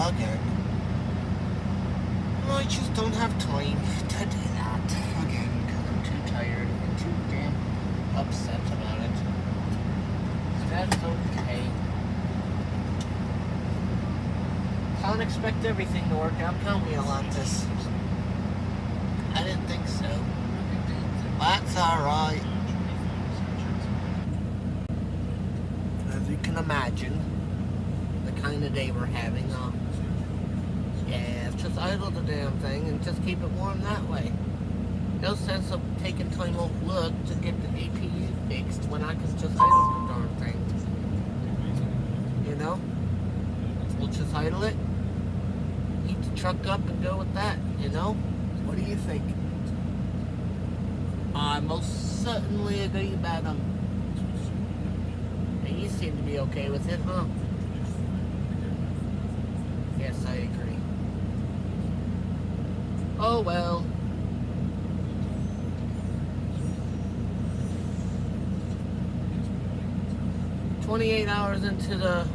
again. I just don't have time to do that again because I'm too tired and too damn upset about it. That's okay. Can't expect everything to work out, can we, Atlantis? I didn't think so. That's alright. As you can imagine, the kind of day we're having, yeah, just idle the damn thing and just keep it warm that way. No sense of taking time off work to get the APU fixed when I can just idle the darn thing. You know? We'll just idle it, heat the truck up and go with that, you know? What do you think? I most certainly agree, madam. And you seem to be okay with it, huh? Yes, I agree. Oh well. "28 hours into the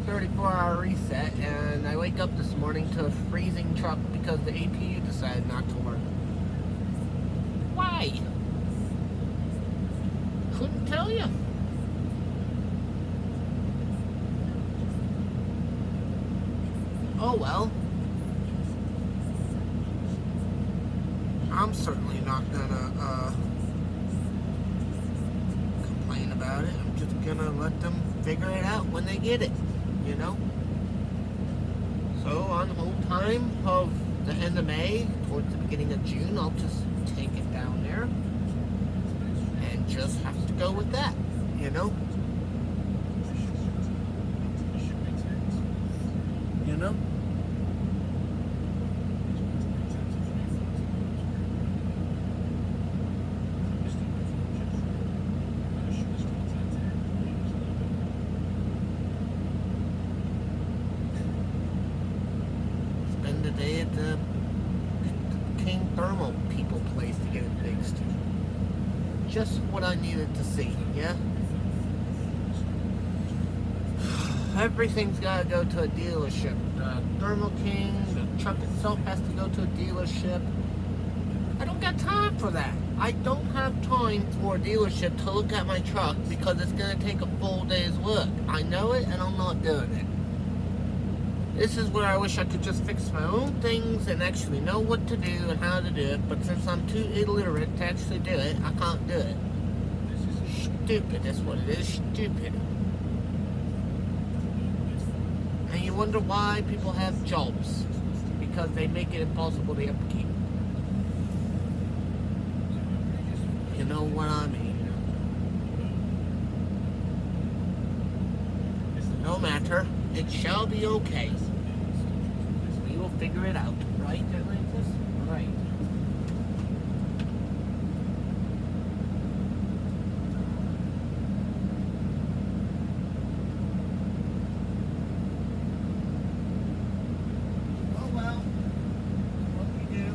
34-hour reset, and I wake up this morning to a freezing truck because the APU decided not to work. Why? Couldn't tell you. Oh well. I'm certainly not gonna complain about it. I'm just gonna let them figure it out when they get it, you know? So on hold time of the end of May, towards the beginning of June, I'll just take it down there and just have to go with that, you know? You know? Spend the day at the King Thermal people place to get it fixed. Just what I needed to see, yeah? Everything's got to go to a dealership. The Thermal King, the truck itself has to go to a dealership. I don't got time for that. I don't have time for a dealership to look at my truck because it's going to take a full day's work. I know it and I'm not doing it. This is where I wish I could just fix my own things and actually know what to do and how to do it, but since I'm too illiterate to actually do it, I can't do it. Stupid, that's what it is, stupid. And you wonder why people have jobs, because they make it impossible to upkeep. You know what I mean? No matter, it shall be okay. We will figure it out, right, Atlantis? Right. Oh well, what we do.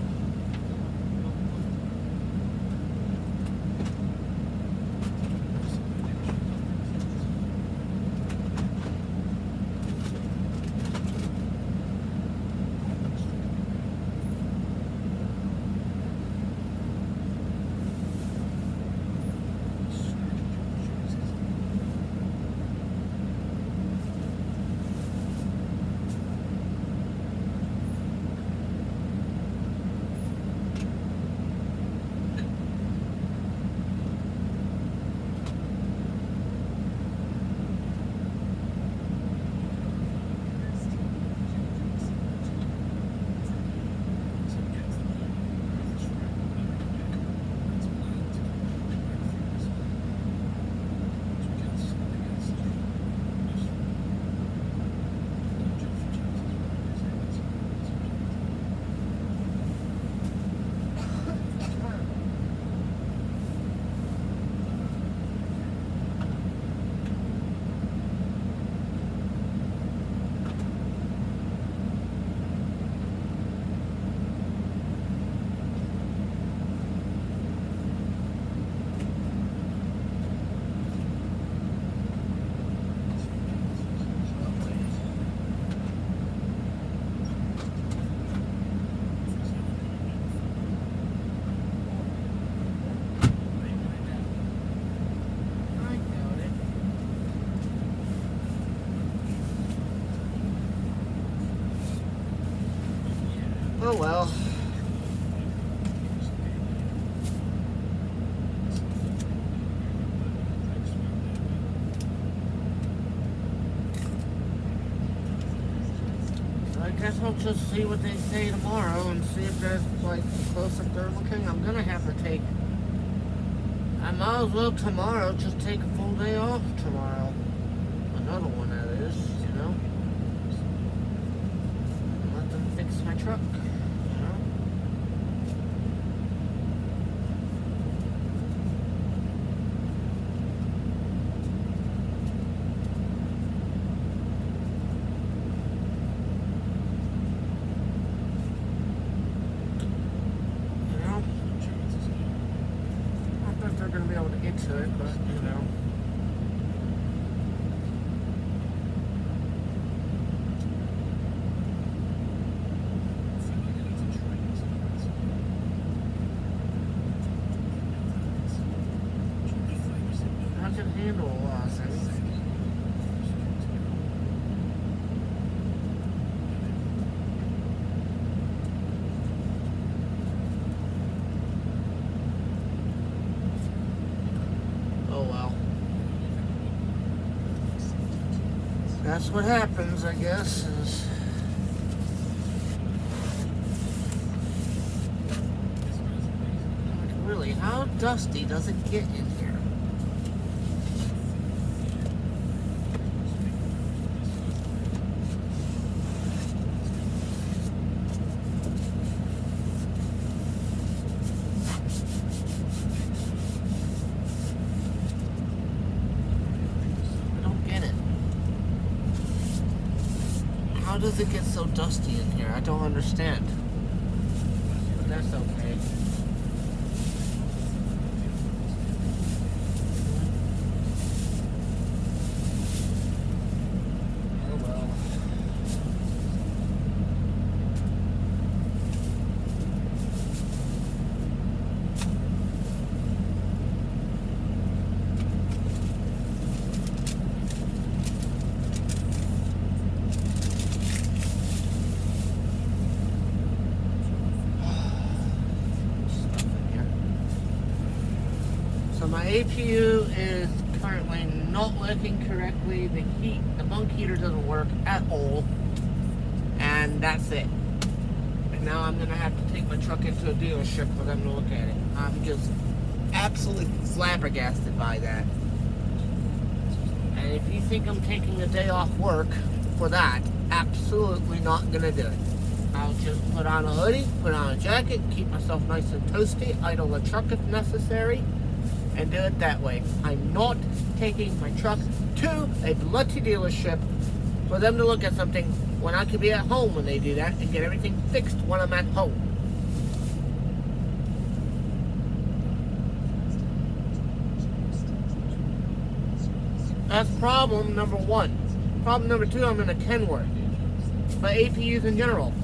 Oh well. I guess I'll just see what they say tomorrow and see if there's like close to Thermal King. I'm gonna have to take. I might as well tomorrow just take a full day off tomorrow. Another one that is, you know. And let them fix my truck, you know. They're going to be able to get to it, but you know. I can handle a lot of things. Oh well. That's what happens, I guess, is like, really, how dusty does it get in here? How does it get so dusty in here? I don't understand. But that's okay. Oh well. So my APU is currently not working correctly. The bunk heater doesn't work at all. And that's it. And now I'm gonna have to take my truck into a dealership for them to look at it. I'm just absolutely flabbergasted by that. And if you think I'm taking a day off work for that, absolutely not gonna do it. I'll just put on a hoodie, put on a jacket, keep myself nice and toasty, idle the truck if necessary, and do it that way. I'm not taking my truck to a bloody dealership for them to look at something when I could be at home when they do that and get everything fixed when I'm at home. That's problem number one. Problem number two, I'm in a Kenworth. My APUs in general.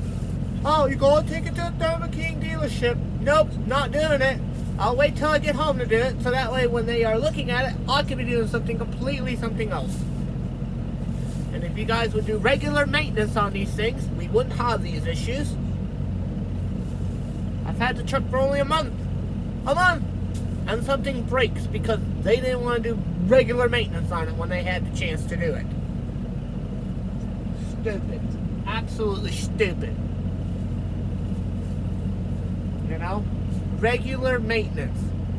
Oh, you gotta take it to a Thermo King dealership. Nope, not doing it. I'll wait till I get home to do it, so that way when they are looking at it, I could be doing something else. And if you guys would do regular maintenance on these things, we wouldn't have these issues. I've had the truck for only a month. And something breaks because they didn't want to do regular maintenance on it when they had the chance to do it. Stupid. Absolutely stupid. You know? Regular maintenance.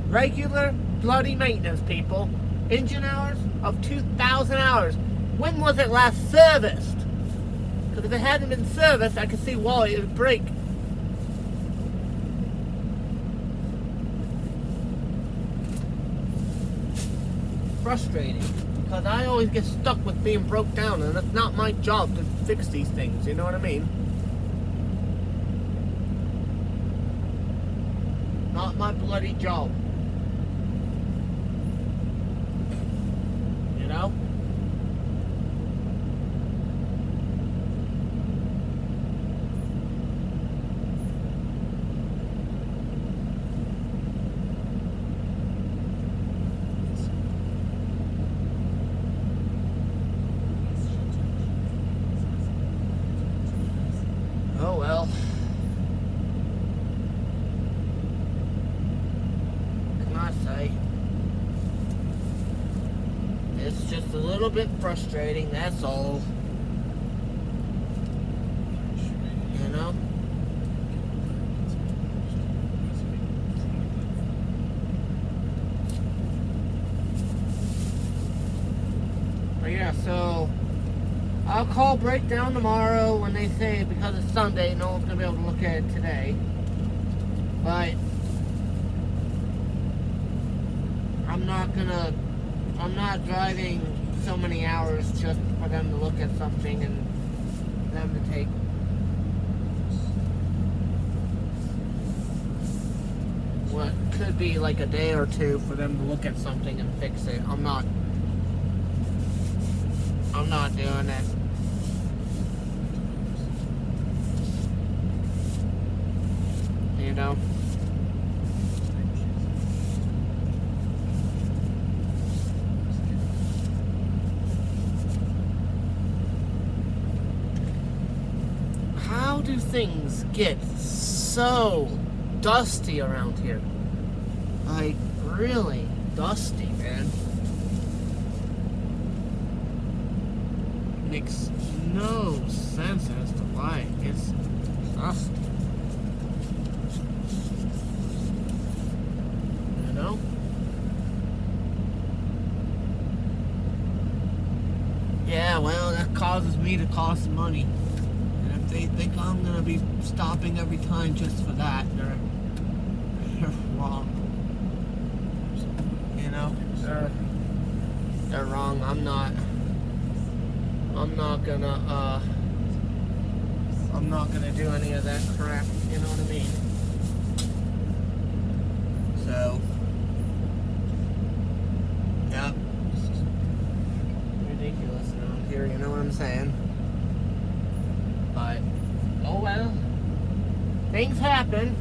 Regular bloody maintenance, people. Engine hours of 2,000 hours. When was it last serviced? Because if it hadn't been serviced, I could see why it would break. Frustrating. Because I always get stuck with being broke down, and it's not my job to fix these things, you know what I mean? Not my bloody job. You know? Oh well. bit frustrating, that's all. You know? But yeah, so I'll call Breakdown tomorrow when they say, because it's Sunday, no one's going to be able to look at it today. But I'm not driving so many hours just for them to look at something and them to take what could be like a day or two for them to look at something and fix it. I'm not doing it. You know? How do things get so dusty around here? Like, really dusty, man. Makes no sense as to why it gets dusty. You know? Yeah, well, that causes me to cost some money. And if they think I'm gonna be stopping every time just for that, they're wrong. You know? They're wrong. I'm not gonna do any of that crap, you know what I mean? So, yep. Ridiculous around here, you know what I'm saying? But, oh well. Things happen.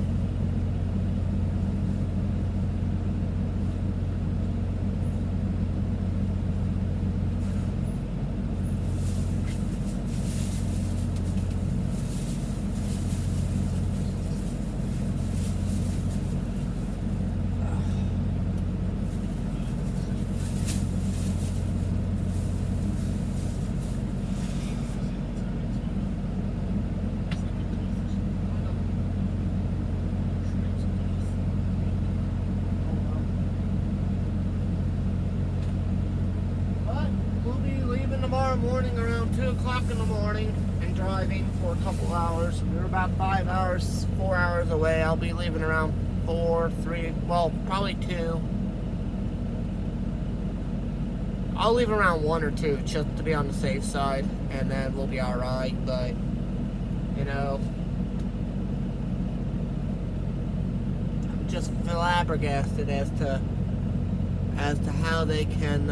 Tomorrow morning around 2 o'clock in the morning and driving for a couple hours. We're about 4 hours away. I'll be leaving around 3, well, probably 2. I'll leave around 1 or 2 just to be on the safe side, and then we'll be alright. But, you know, I'm just flabbergasted as to how they can,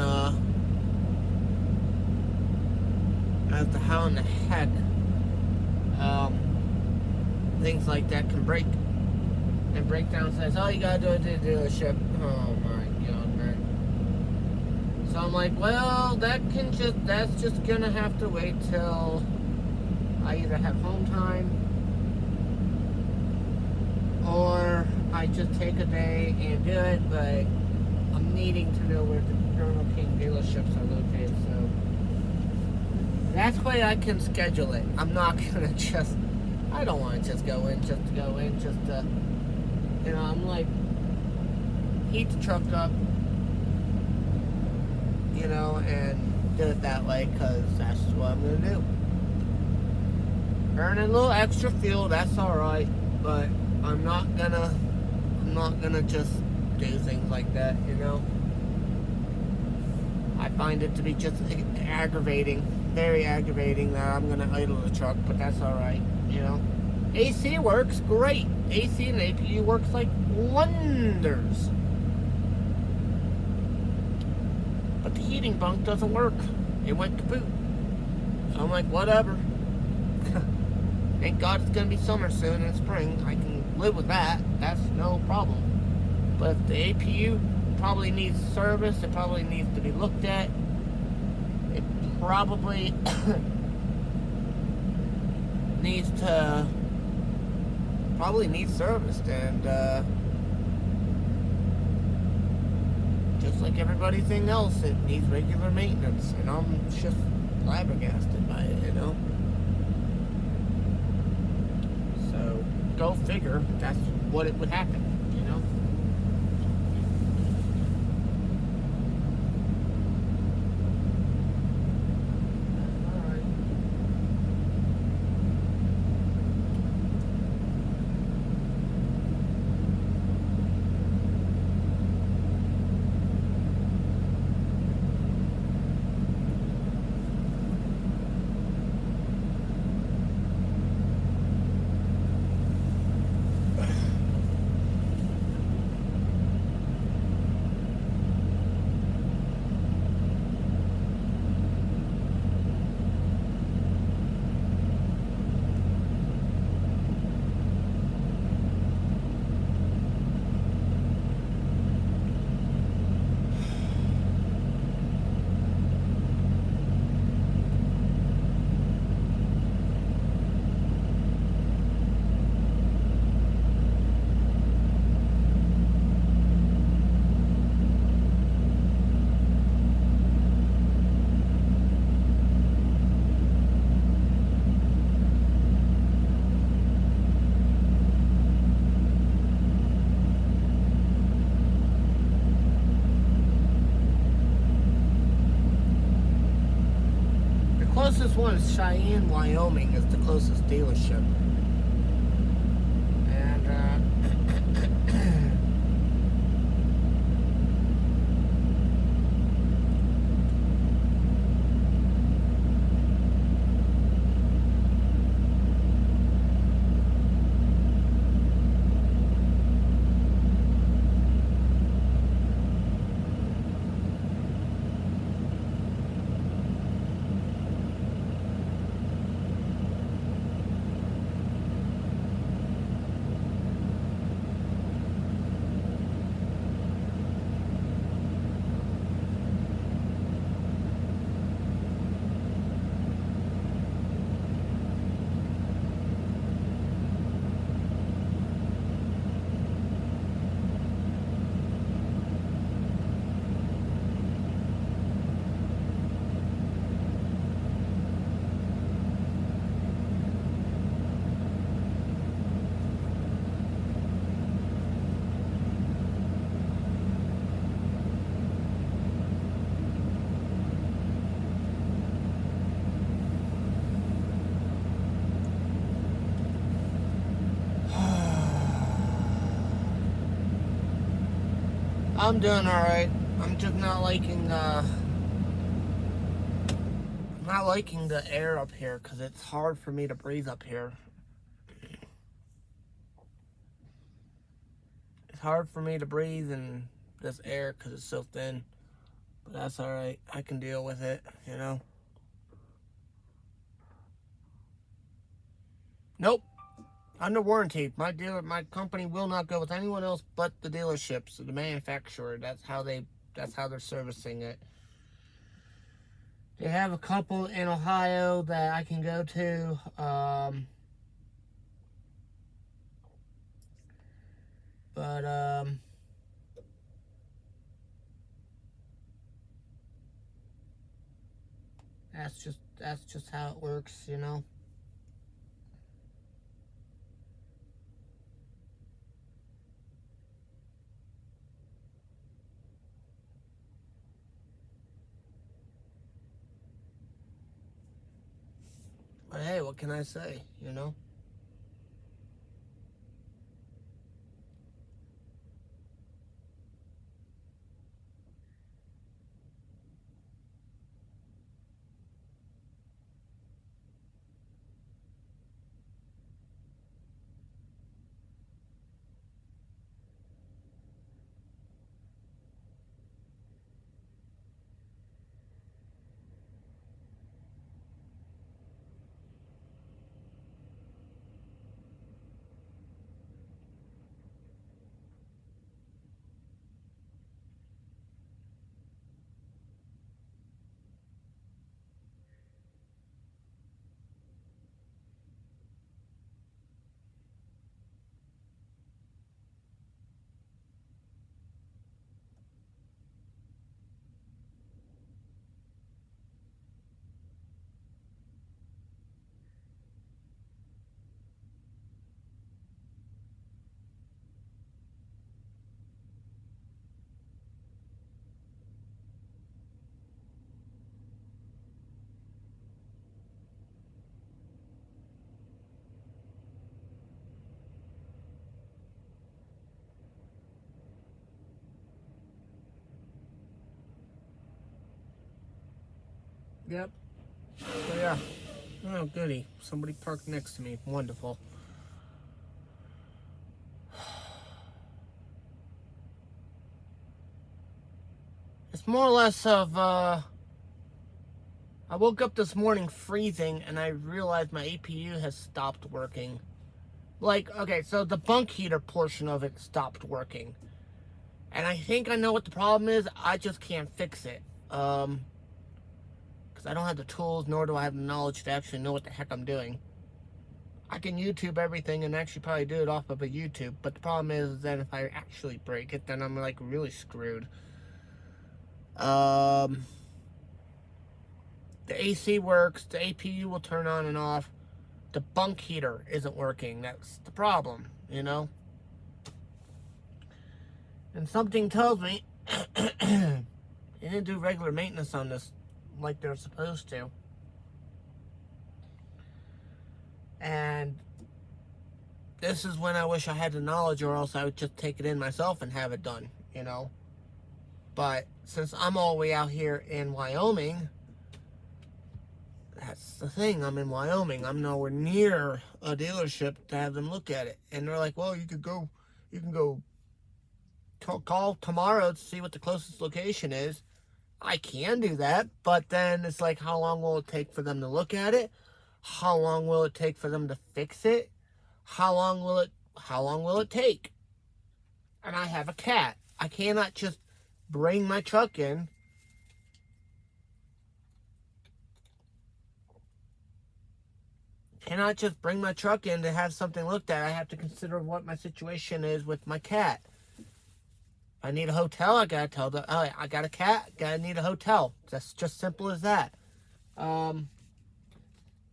as to how in the heck things like that can break. And Breakdown says, oh, you gotta do it to the dealership. Oh my god, man. So I'm like, well, that's just gonna have to wait till I either have home time or I just take a day and do it. But I'm needing to know where the Thermo King dealerships are located, so that's why I can schedule it. I'm not gonna I don't want to just go in, just to, you know, I'm like, heat the truck up, you know, and do it that way, because that's what I'm gonna do. Burning a little extra fuel, that's alright, but I'm not gonna just do things like that, you know. I find it to be just aggravating, very aggravating that I'm gonna idle the truck, but that's alright, you know. AC works great. AC and APU works like wonders. But the heating bunk doesn't work. It went kaput. So I'm like, whatever. Thank God it's gonna be summer soon in spring. I can live with that. That's no problem. But if the APU probably needs service, it probably needs to be looked at. It probably needs serviced, and just like everything else, it needs regular maintenance, and I'm just flabbergasted by it, you know? So, go figure, that's what it would happen, you know? The closest one is Cheyenne, Wyoming, is the closest dealership. And, I'm doing alright. I'm just not liking the air up here, because it's hard for me to breathe up here. It's hard for me to breathe in this air because it's so thin. But that's alright. I can deal with it, you know? Nope. Under warranty. My company will not go with anyone else but the dealerships, the manufacturer. That's how they're servicing it. They have a couple in Ohio that I can go to. But that's just how it works, you know. But hey, what can I say, you know? Yep. So yeah. Oh, goody. Somebody parked next to me. Wonderful. It's more or less of, I woke up this morning freezing and I realized my APU has stopped working. Like, okay, so the bunk heater portion of it stopped working. And I think I know what the problem is. I just can't fix it. Because I don't have the tools, nor do I have the knowledge to actually know what the heck I'm doing. I can YouTube everything and actually probably do it off of a YouTube. But the problem is that if I actually break it, then I'm like really screwed. The AC works, the APU will turn on and off. The bunk heater isn't working. That's the problem, you know? And something tells me they didn't do regular maintenance on this like they're supposed to. And this is when I wish I had the knowledge, or else I would just take it in myself and have it done, you know? But since I'm all the way out here in Wyoming, that's the thing. I'm in Wyoming. I'm nowhere near a dealership to have them look at it. And they're like, well, you can go call tomorrow to see what the closest location is. I can do that, but then it's like, how long will it take for them to look at it? How long will it take for them to fix it? How long will it take? And I have a cat. I cannot just bring my truck in. Cannot just bring my truck in to have something looked at. I have to consider what my situation is with my cat. If I need a hotel, I gotta tell them, oh, I got a cat, gotta need a hotel. That's just simple as that.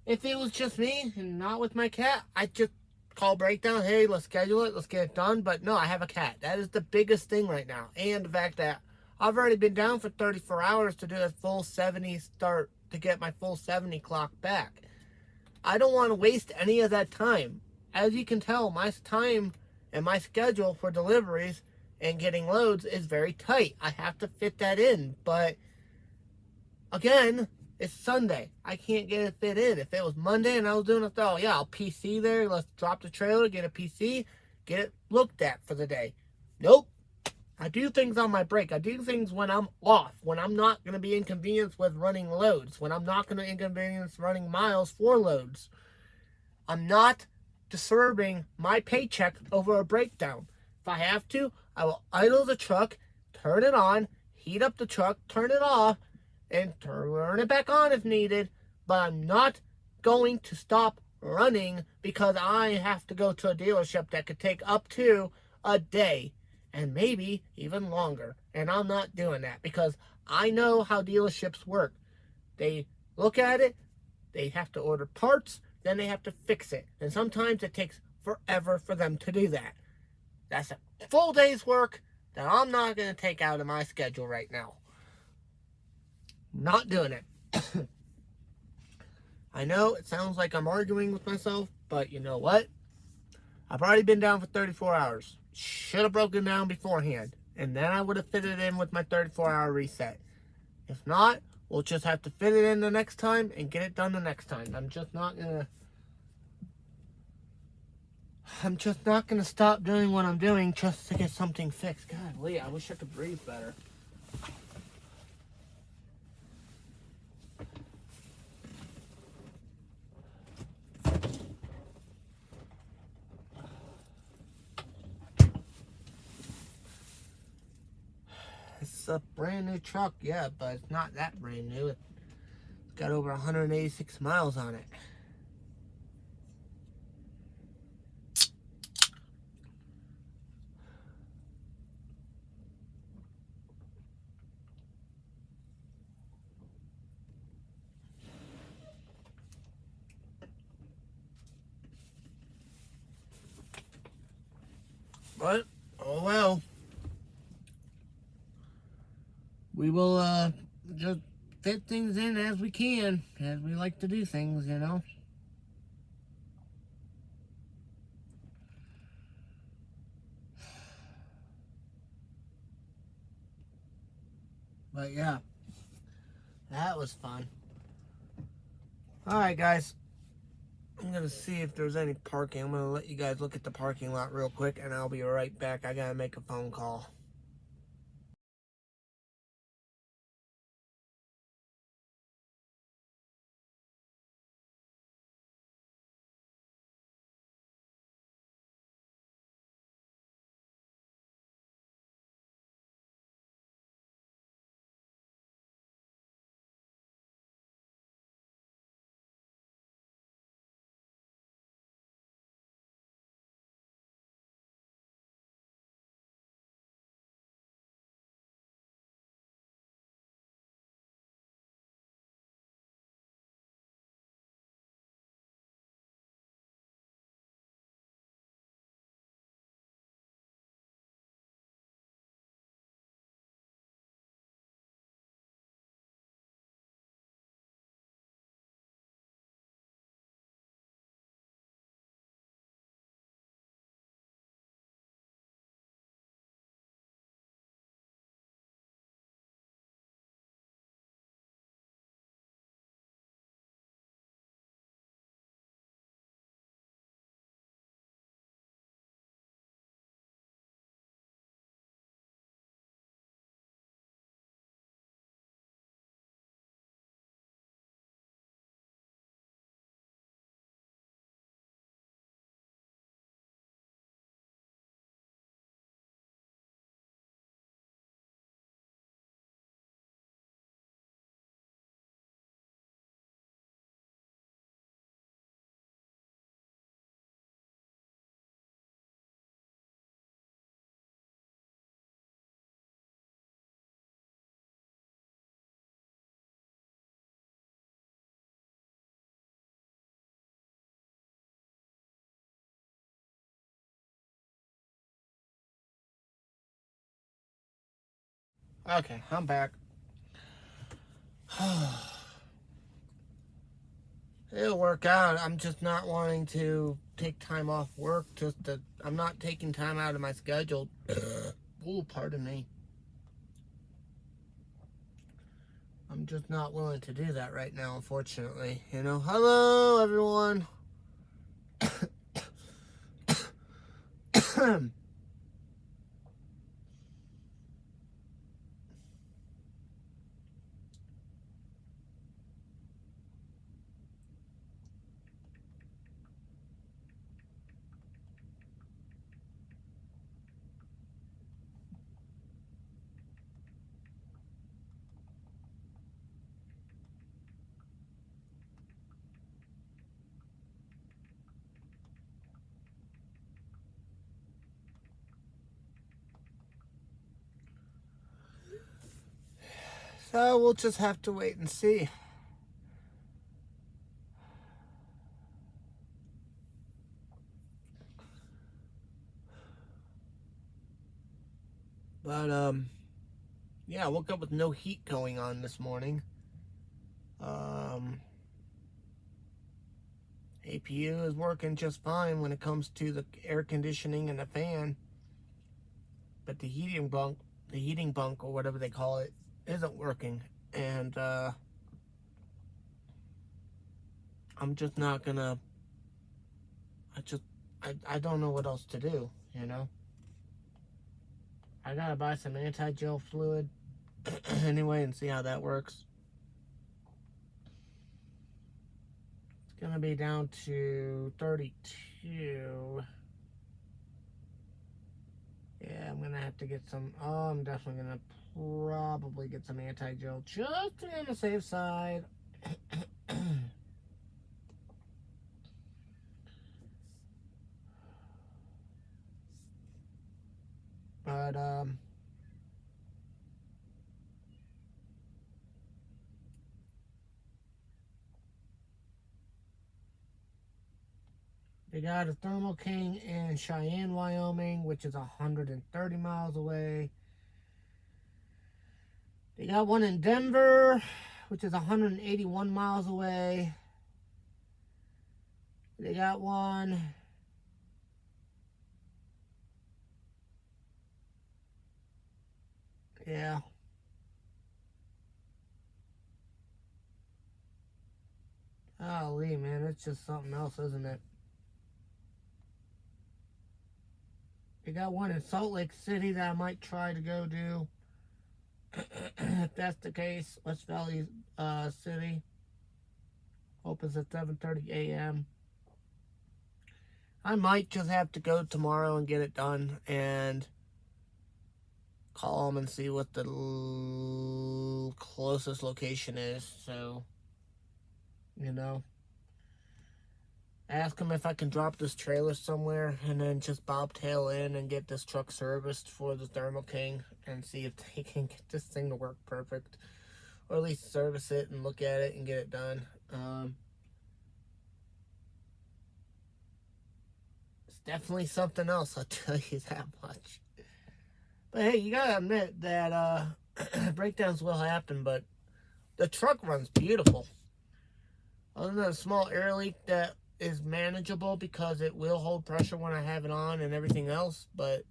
If it was just me and not with my cat, I'd just call breakdown. Hey, let's schedule it. Let's get it done. But no, I have a cat. That is the biggest thing right now. And the fact that I've already been down for 34 hours to do a full 70 start to get my full 70 clock back. I don't want to waste any of that time. As you can tell, my time and my schedule for deliveries and getting loads is very tight. I have to fit that in. But again, it's Sunday. I can't get it fit in. If it was Monday and I was doing it, oh yeah, I'll PC there. Let's drop the trailer, get a PC, get it looked at for the day. Nope. I do things on my break. I do things when I'm off, when I'm not going to be inconvenienced with running loads, when I'm not going to inconvenience running miles for loads. I'm not disturbing my paycheck over a breakdown. If I have to, I will idle the truck, turn it on, heat up the truck, turn it off, and turn it back on if needed. But I'm not going to stop running because I have to go to a dealership that could take up to a day and maybe even longer. And I'm not doing that because I know how dealerships work. They look at it, they have to order parts, then they have to fix it. And sometimes it takes forever for them to do that. That's a full day's work that I'm not going to take out of my schedule right now. Not doing it. I know it sounds like I'm arguing with myself, but you know what? I've already been down for 34 hours. Should have broken down beforehand. And then I would have fitted it in with my 34-hour reset. If not, we'll just have to fit it in the next time and get it done the next time. I'm just not gonna stop doing what I'm doing just to get something fixed. God, Lee, I wish I could breathe better. It's a brand new truck, yeah, but it's not that brand new. It's got over 186 miles on it. But, oh well. We will just fit things in as we can, as we like to do things, you know. But yeah, that was fun. Alright, guys. I'm gonna see if there's any parking. I'm gonna let you guys look at the parking lot real quick, and I'll be right back. I gotta make a phone call. Okay, I'm back. It'll work out. I'm just not wanting to take time off work. I'm not taking time out of my schedule. Ooh, pardon me. I'm just not willing to do that right now, unfortunately. You know, hello, everyone. So we'll just have to wait and see. But, yeah, I woke up with no heat going on this morning. APU is working just fine when it comes to the air conditioning and the fan. But the heating bunk or whatever they call it, isn't working. And, I'm just not gonna, I just, I don't know what else to do, you know? I gotta buy some anti-gel fluid anyway and see how that works. It's gonna be down to 32. Yeah, I'm gonna have to get some. Oh, I'm definitely gonna probably get some anti-gel just to be on the safe side. But they got a Thermal King in Cheyenne, Wyoming, which is 130 miles away. They got one in Denver, which is 181 miles away. They got one. Yeah. Golly, man, it's just something else, isn't it? They got one in Salt Lake City that I might try to go do. If that's the case, West Valley City opens at 7:30 a.m. I might just have to go tomorrow and get it done and call them and see what the closest location is. So, you know, ask them if I can drop this trailer somewhere and then just bobtail in and get this truck serviced for the Thermo King and see if they can get this thing to work perfect, or at least service it and look at it and get it done. It's definitely something else, I'll tell you that much. But hey, you gotta admit that breakdowns will happen, but the truck runs beautiful. Other than a small air leak that is manageable because it will hold pressure when I have it on and everything else, but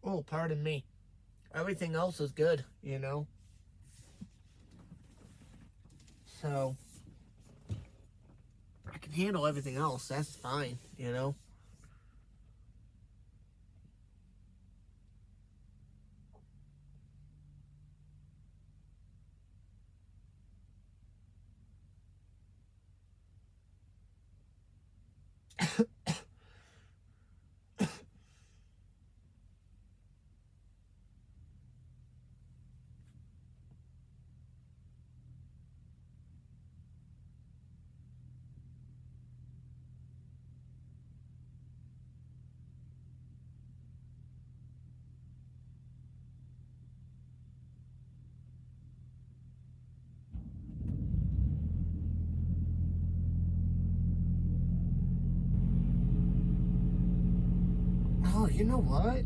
oh, pardon me. Everything else is good, you know. So I can handle everything else. That's fine, you know. Oh, you know what?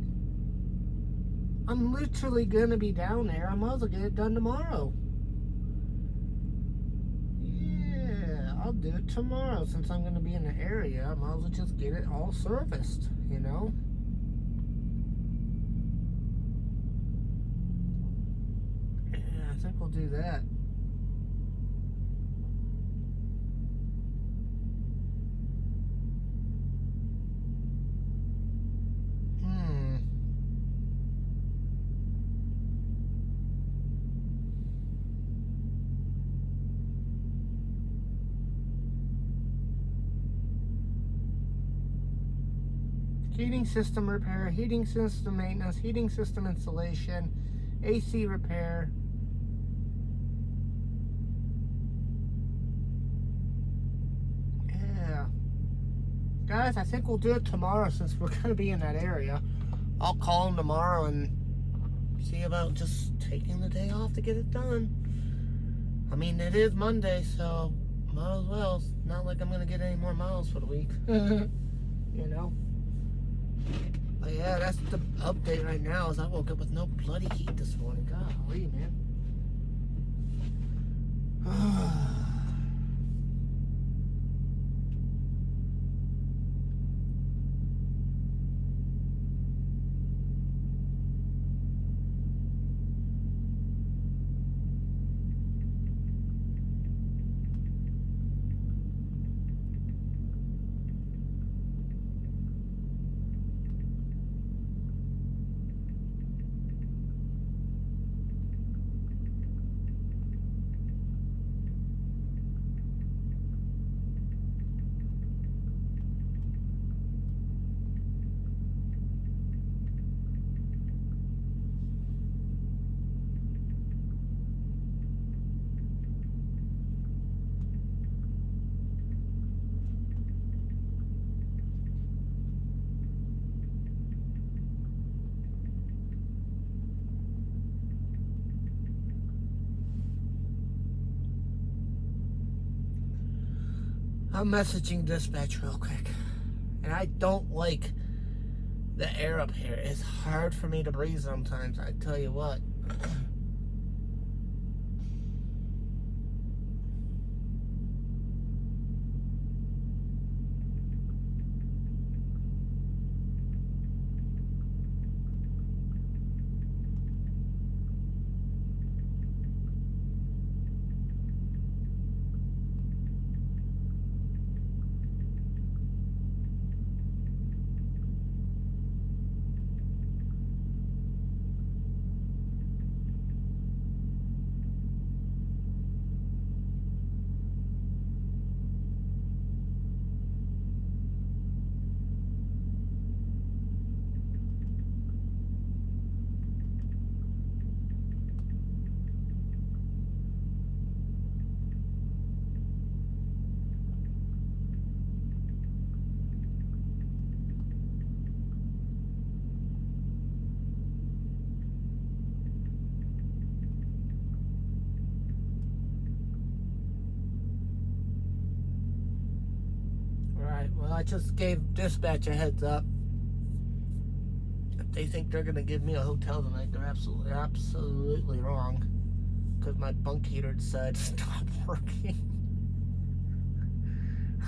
I'm literally gonna be down there. I might as well get it done tomorrow. Yeah, I'll do it tomorrow since I'm gonna be in the area. I might as well just get it all serviced, you know? Yeah, I think we'll do that. Heating system repair, heating system maintenance, heating system installation, AC repair. Yeah. Guys, I think we'll do it tomorrow since we're going to be in that area. I'll call them tomorrow and see about just taking the day off to get it done. I mean, it is Monday, so might as well. It's not like I'm going to get any more miles for the week. You know? But yeah, that's the update right now. Is I woke up with no bloody heat this morning. Golly, man. I'm messaging dispatch real quick. And I don't like the air up here. It's hard for me to breathe sometimes, I tell you what. Alright, well, I just gave dispatch a heads up. If they think they're gonna give me a hotel tonight, they're absolutely wrong. Because my bunk heater decided to stop working.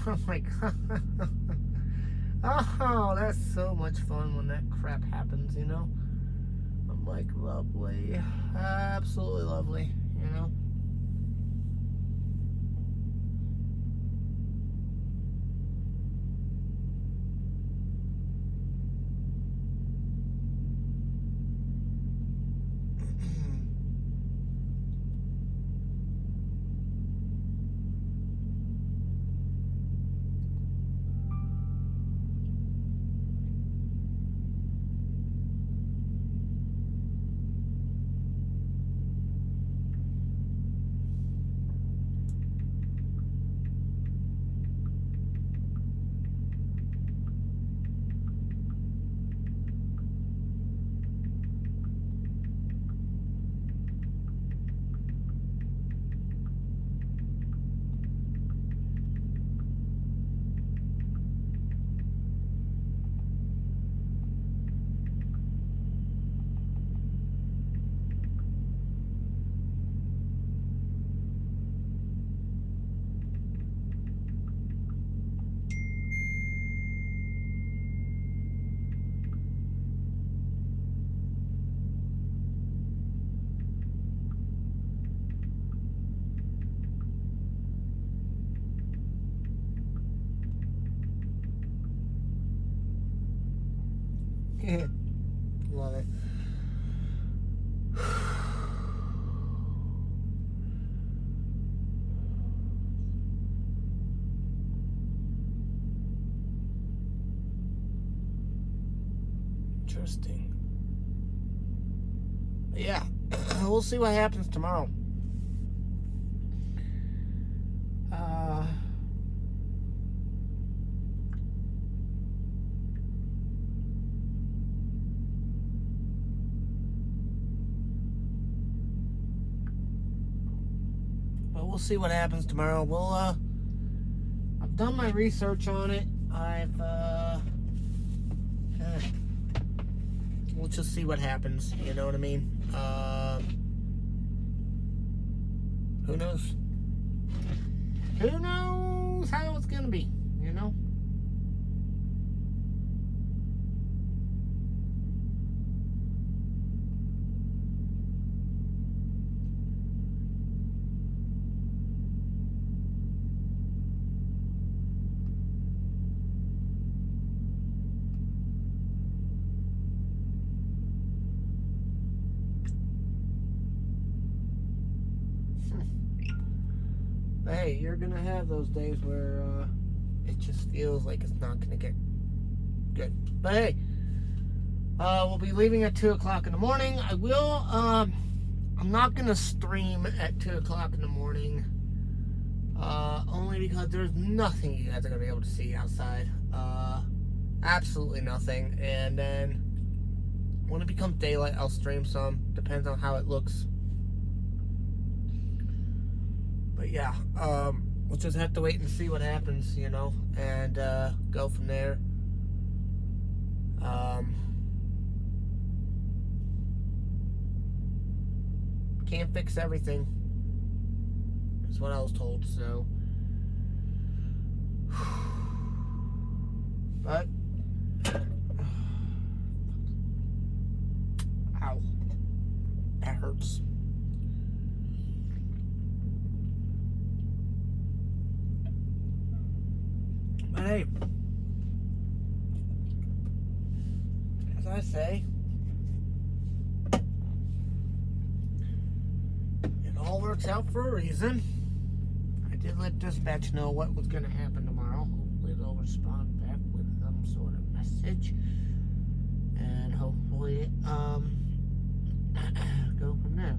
Oh my god. Oh, that's so much fun when that crap happens, you know? I'm like, lovely. Absolutely lovely, you know? Love it. Interesting. Yeah, we'll see what happens tomorrow. But we'll see what happens tomorrow. I've done my research on it. We'll just see what happens. You know what I mean? Who knows? Who knows how it's gonna be? You know? Hey, you're gonna have those days where it just feels like it's not gonna get good. But hey, we'll be leaving at 2 o'clock in the morning. I'm not gonna stream at 2 o'clock in the morning, only because there's nothing you guys are gonna be able to see outside. Absolutely nothing. And then when it becomes daylight, I'll stream some. Depends on how it looks. But yeah, we'll just have to wait and see what happens, you know, and go from there. Can't fix everything, is what I was told, so. But, ow, that hurts. But hey, as I say, it all works out for a reason. I did let dispatch know what was going to happen tomorrow. Hopefully they'll respond back with some sort of message. And hopefully, go from there.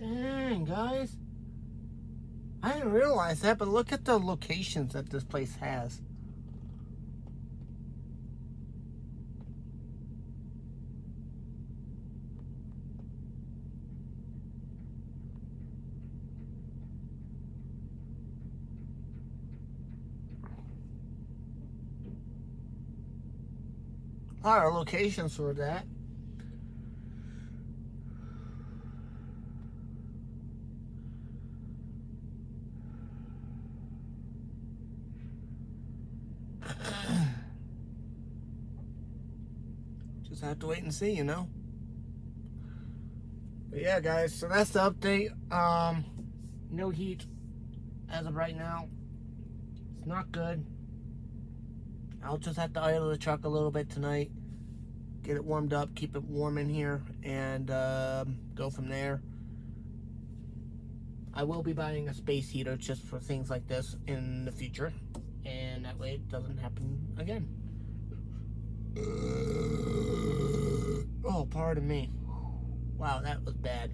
Dang, guys. I didn't realize that, but look at the locations that this place has. A lot of locations for that. Just have to wait and see, you know. But yeah, guys, so that's the update. No heat as of right now. It's not good. I'll just have to idle the truck a little bit tonight, get it warmed up, keep it warm in here, and go from there. I will be buying a space heater just for things like this in the future, and that way it doesn't happen again. Oh, pardon me. Wow, that was bad.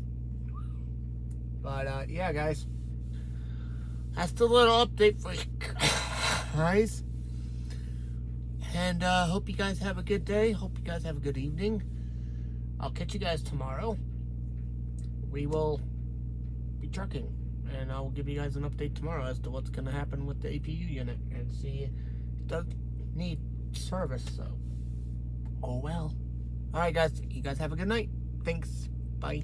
But yeah, guys, that's the little update for you guys. And hope you guys have a good day. Hope you guys have a good evening. I'll catch you guys tomorrow. We will be trucking, and I'll give you guys an update tomorrow as to what's going to happen with the APU unit, and see it does need service, so oh well. Alright, guys, you guys have a good night. Thanks. Bye.